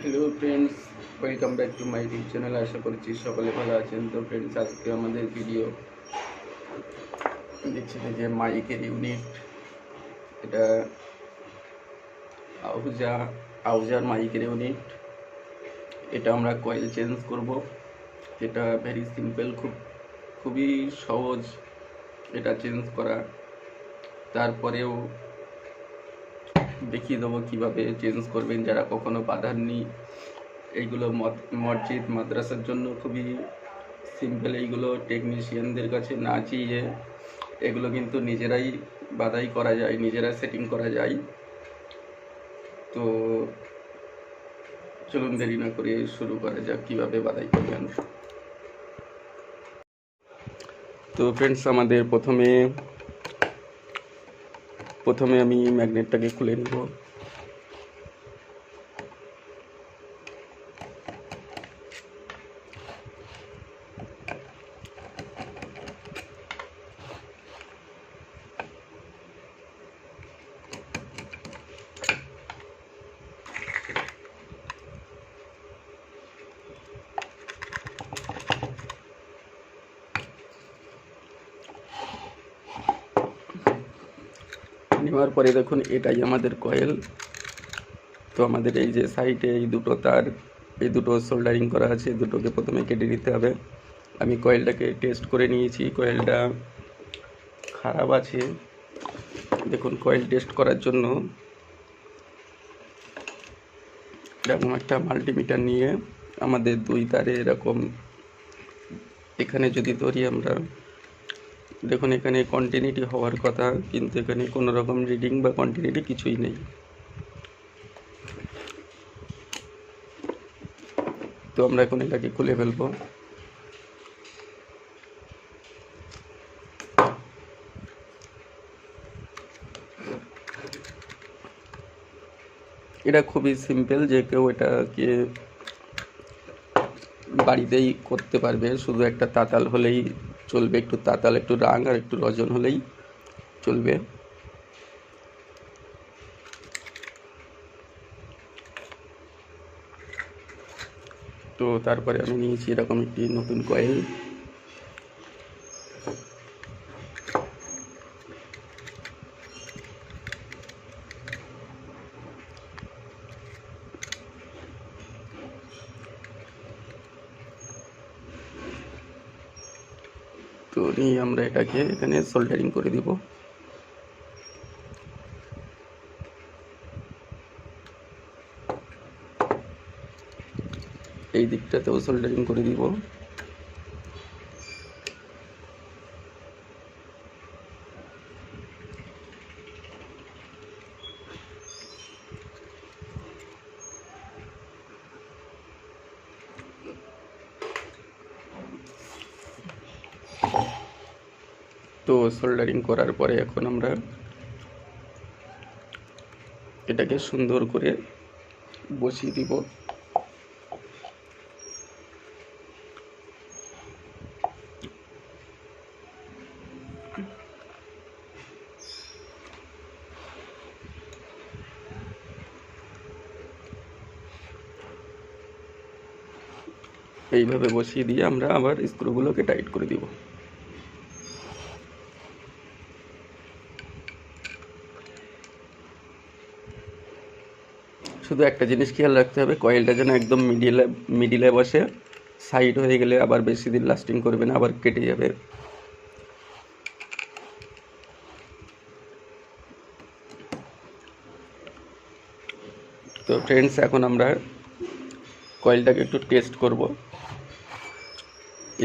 Hello friends, welcome back to my YouTube channel. আশা করছি সকলে ভালো আছেন। তো ফ্রেন্ডস, আজকে আমাদের ভিডিও দেখছেন যে মাইকের ইউনিট, এটা আউজার মাইকের ইউনিট। এটা আমরা কয়েল চেঞ্জ করব। এটা ভেরি সিম্পল, খুবই সহজ এটা চেঞ্জ করা। তারপরেও দেখিয়ে দেবো কীভাবে চেঞ্জ করবেন যারা কখনো বাঁধাননি। এইগুলো মসজিদ মাদ্রাসার জন্য খুবই সিম্পল। এইগুলো টেকনিশিয়ানদের কাছে না চেয়ে এগুলো কিন্তু নিজেরাই বাধাই করা যায়, নিজেরা সেটিং করা যায়। তো চলুন দেরি না করে শুরু করা যাক কীভাবে বাধাই করবেন। তো ফ্রেন্ডস, আমাদের প্রথমে আমি ম্যাগনেটটাকে খুলে নেব। নেওয়ার পরে দেখুন, এটাই আমাদের কয়েল। তো আমাদের এই যে সাইডে এই দুটো তার, এই দুটো সোল্ডারিং করা আছে, দুটোকে প্রথমে কেটে নিতে হবে। আমি কয়েলটাকে টেস্ট করে নিয়েছি, কয়েলটা খারাপ আছে। দেখুন, কয়েল টেস্ট করার জন্য এরকম একটা মাল্টিমিটার নিয়ে আমাদের দুই তারে এরকম এখানে যদি ধরি আমরা, দেখুন এখানে কন্টিনিউটি হওয়ার কথা, কিন্তু এখানে কোনো রকম রিডিং বা কন্টিনিউটি কিছুই নেই। তো আমরা এখন এটাকে খুলে ফেলবো। এটা খুবই সিম্পল, যে কেউ এটাকে বাড়িতেই করতে পারবে। শুধু একটা তাতাল হলেই চলবে, একটু তাতাল, একটু রাং আর একটু রজন হলেই চলবে। তো তারপরে আমি নিয়েছি এরকম একটি নতুন কয়েল। তো নিয়ে আমরা এটাকে এখানে সোল্ডারিং করে দিব। এই দিকটাতেও সোল্ডারিং করে দিব। তো সোল্ডারিং করার পরে এখন আমরা এটাকে সুন্দর করে বসিয়ে দিব। এইভাবে বসিয়ে দিয়ে আমরা আবার স্ক্রুগুলোকে টাইট করে দিব। শুধু একটা জিনিস খেয়াল রাখতে হবে, কয়েলটা যেন একদম মিডিলে বসে। সাইড হয়ে গেলে আবার বেশি দিন লাস্টিং করবে না, আবার কেটে যাবে। তো ফ্রেন্ডস, এখন আমরা কয়েলটাকে একটু টেস্ট করব।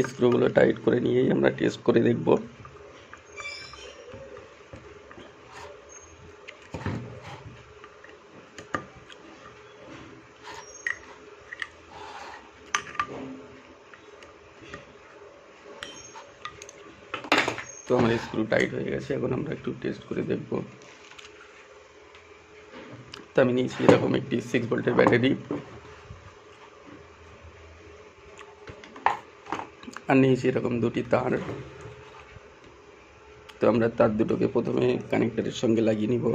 স্ক্রুগুলো টাইট করে নিয়েই আমরা টেস্ট করে দেখব। তো আমার স্ক্রু টাইট হয়ে গেছে, এখন আমরা একটু টেস্ট করে দেখব। তো আমি নিয়েছি এরকম একটি 6 ভোল্টের ব্যাটারি, আর নিয়েছি এরকম দুটি তার। তো আমরা তার দুটোকে প্রথমে কানেক্টরের সঙ্গে লাগিয়ে নিব।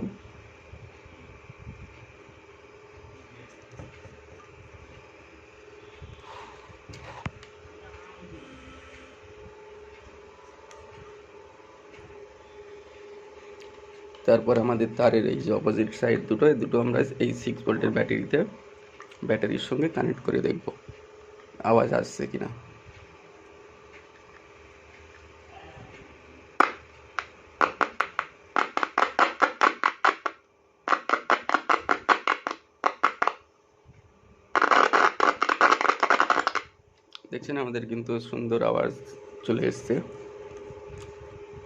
তারপর আমাদের তারের এই যে অপোজিট সাইড দুটো, এই দুটো আমরা এই 6 ভোল্টের ব্যাটারির সঙ্গে কানেক্ট করে দেখব আওয়াজ আসছে কিনা। দেখছেন আমাদের কিন্তু সুন্দর আওয়াজ চলে এসছে।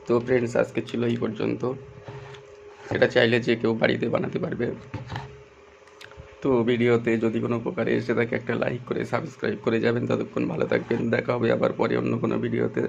তো ফ্রেন্ডস, আজকে ছিল এই পর্যন্ত। এটা চাইলে যে কেউ বাড়িতে বানাতে পারবে। তো ভিডিওতে যদি কোনো উপকারে এসে থাকে একটা লাইক করে সাবস্ক্রাইব করে যাবেন। ততক্ষণ ভালো থাকবেন, দেখা হবে আবার পরে অন্য কোনো ভিডিওতে।